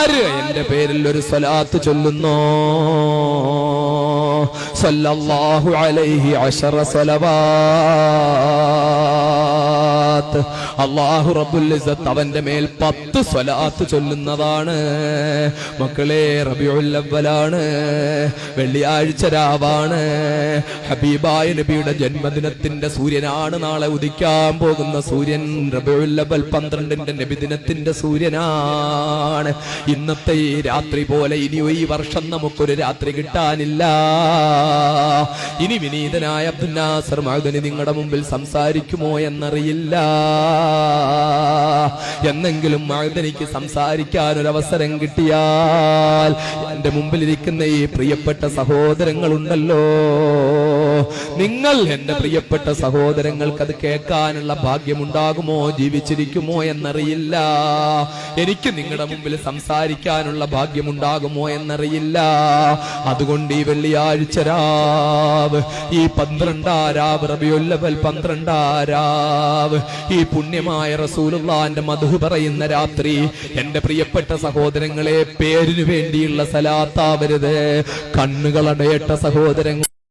ആര് എന്റെ പേരിൽ ഒരു സ്വലാത്ത് ചൊല്ലുന്നോ സല്ലല്ലാഹു അലൈഹി അശറ സ്വലവാത്ത്, അല്ലാഹു റബ്ബുൽ ഇസ്സത്ത് അവന്റെ മേൽ 10 സ്വലാത്ത് ചൊല്ലുന്നതാണ്. മക്കളെ, റബീഉൽ അവ്വലാണ്, വെള്ളിയാഴ്ച രാവാണ്, ഹബീബായ നബിയുടെ ജന്മദിനത്തിന്റെ സൂര്യനാണ് നാളെ ഉദിക്കാൻ പോകുന്ന സൂര്യൻ. റബീഉൽ അവ്വൽ 12ന്റെ നബിദിനത്തിന്റെ സൂര്യനാണ്. ഇന്നത്തെ ഈ രാത്രി പോലെ ഇനി ഈ വർഷം നമുക്കൊരു രാത്രി കിട്ടാനില്ല. ഇനി വിനീതനായ അബ്ദുൽ നാസർ മഅ്ദനി നിങ്ങളുടെ മുമ്പിൽ സംസാരിക്കുമോ എന്നറിയില്ല. എന്നെങ്കിലും മഅ്ദനിക്ക് സംസാരിക്കാൻ ഒരു അവസരം കിട്ടിയാൽ എന്റെ മുമ്പിലിരിക്കുന്ന ഈ പ്രിയപ്പെട്ട സഹോദരങ്ങളുണ്ടല്ലോ, നിങ്ങൾ എന്റെ പ്രിയപ്പെട്ട സഹോദരങ്ങൾക്ക് അത് കേൾക്കാനുള്ള ഭാഗ്യമുണ്ടാകുമോ, ജീവിച്ചിരിക്കുമോ എന്നറിയില്ല. എനിക്ക് നിങ്ങളുടെ മുമ്പിൽ സംസാരിക്കാനുള്ള ഭാഗ്യമുണ്ടാകുമോ എന്നറിയില്ല. അതുകൊണ്ട് ഈ വെള്ളിയാഴ്ച രാവ്, ഈ 12 രാവ്, റബീഉൽ അവ്വൽ 12 രാവ്, ഈ പുണ്യമായ റസൂലുള്ളാഹിന്റെ മദ്ഹ് പറയുന്ന രാത്രി, എന്റെ പ്രിയപ്പെട്ട സഹോദരങ്ങളെ, പേരിനു വേണ്ടിയുള്ള സലാത്താവരുത്. കണ്ണുകളടയട്ട സഹോദരങ്ങൾ,